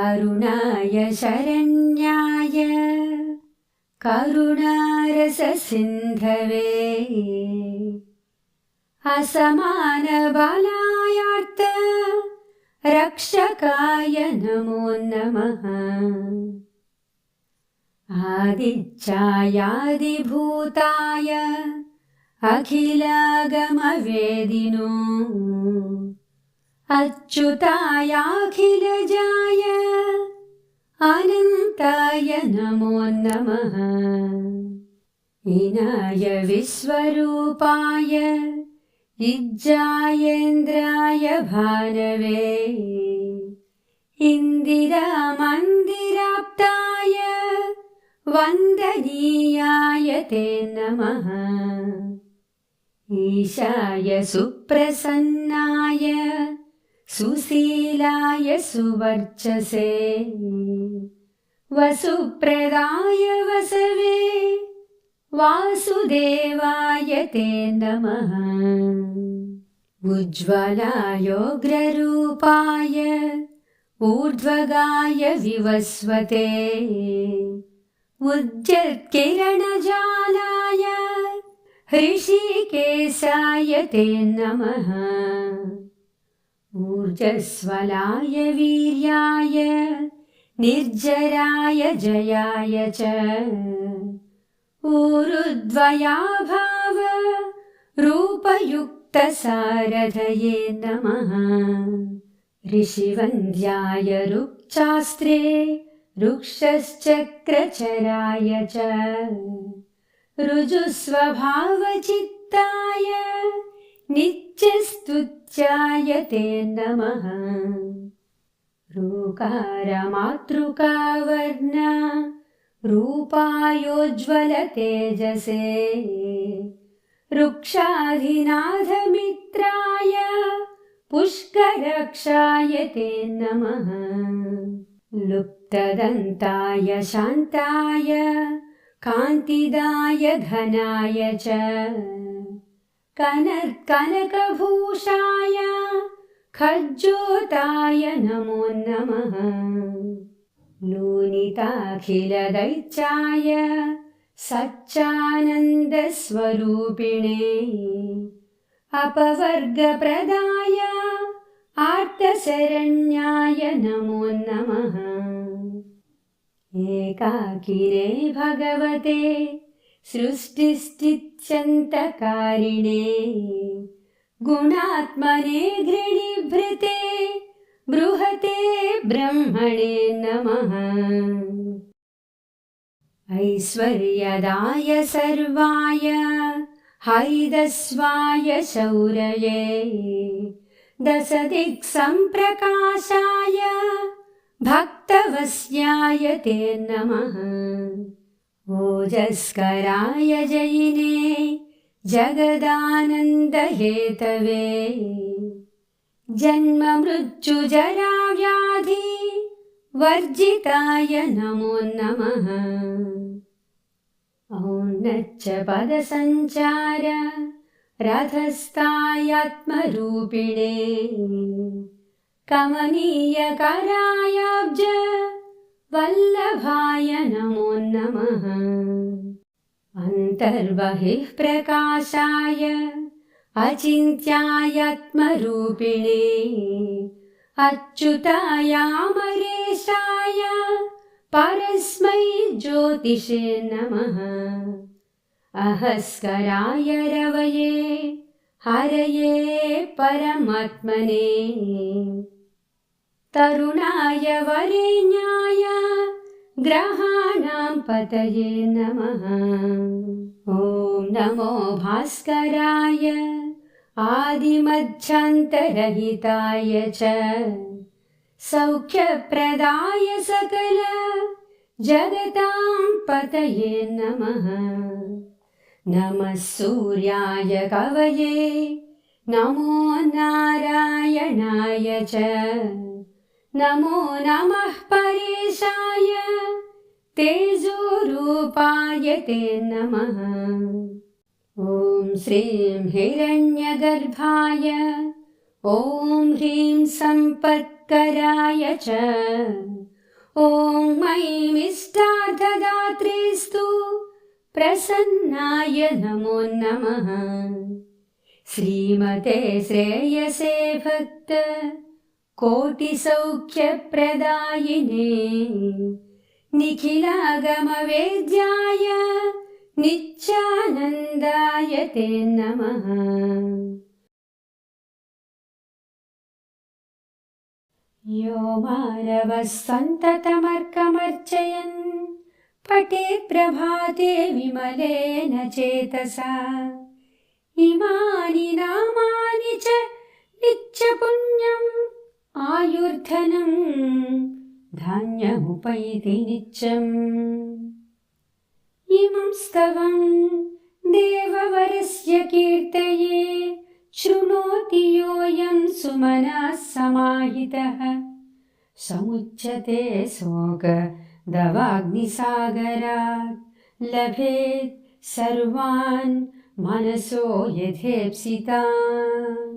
अरुणाय शरण्याय करुणारससिन्धवे असमानबलायार्थ रक्षकाय नमो नमः। आदिच्छायादिभूताय अखिलागमवेदिनो अच्युतायाखिलजाय अनन्ताय नमो नमः। ईनाय विश्वरूपाय इज्जायेन्द्राय भानवे इन्दिरामन्दिराप्ताय वन्दनीयाय ते नमः। ईशाय सुप्रसन्नाय सुशीलाय सुवर्चसे वसुप्रदाय वसवे वासुदेवाय ते नमः। उज्ज्वलायोग्ररूपाय ऊर्ध्वगाय विवस्वते उज्जत्किरणजालाय हृषीकेशाय ते नमः। ऊर्जस्वलाय वीर्याय निर्जराय जयाय च ऊरुद्वयाभाव रूपयुक्तसारथये नमः। ऋषिवन्द्याय रुक्चास्त्रे रुक्षश्चक्रचराय च ऋजुस्वभावचित्ताय नित्यस्तुत्याय ते नमः। ऋकारमातृकावर्ण रूपायोज्ज्वलतेजसे रुक्षाधिनाथमित्राय पुष्करक्षाय ते नमः। लुप्तदन्ताय शान्ताय कान्तिदाय धनाय च कनकभूषाय खज्जोताय नमो नमः। लूनिताखिलदैत्याय सच्चानन्दस्वरूपिणे अपवर्गप्रदाय आर्तशरण्याय नमो नमः। एकाकिने भगवते सृष्टिस्थित्यन्तकारिणे गुणात्मने घृणीभृते बृहते ब्रह्मणे नमः। ऐश्वर्यदाय सर्वाय हरिदस्वाय शौर्ये दशदिक्सम्प्रकाशाय भक्तवस्याय ते नमः। ओजस्कराय जयिने जगदानन्दहेतवे जन्ममृत्युजराव्याधि वर्जिताय नमो नमः। औन्नच्च पदसञ्चार रथस्थायात्मरूपिणे कमनीयकरायाब्ज वल्लभाय नमो नमः। अन्तर्बहिः प्रकाशाय अचिन्त्यायात्मरूपिणे अच्युतायामरेशाय परस्मै ज्योतिषे नमः। अहस्कराय रवये हरये परमात्मने तरुणाय वरेण्याय ग्रहाणां पतये नमः। ॐ नमो भास्कराय आदिमध्यान्तरहिताय च सौख्यप्रदाय सकल जगतां पतये नमः। नमः सूर्याय कवये नमो नारायणाय च नमो नमः परेशाय तेजोरूपाय ते नमः। ॐ श्रीं हिरण्यगर्भाय ॐ ह्रीं सम्पत्कराय च ॐ मयिमिष्टार्थदात्रीस्तु प्रसन्नाय नमो नमः। श्रीमते श्रेयसे भक्त कोटिसौख्यप्रदायिने निखिलागमवेद्याय नित्यानन्दाय ते नमः। यो मानवः सन्ततमर्कमर्चयन् पठेत् प्रभाते विमलेन चेतसा इमानि नामानि च नित्यपुण्यम् आयुर्धनम् धान्यमुपैति नित्यम्। इमं स्तवं देववरस्य कीर्तये शृणोति योऽयं सुमनः समाहितः समुच्यते शोकदवाग्निसागरात् लभेत् सर्वान् मनसो यथेप्सितान्।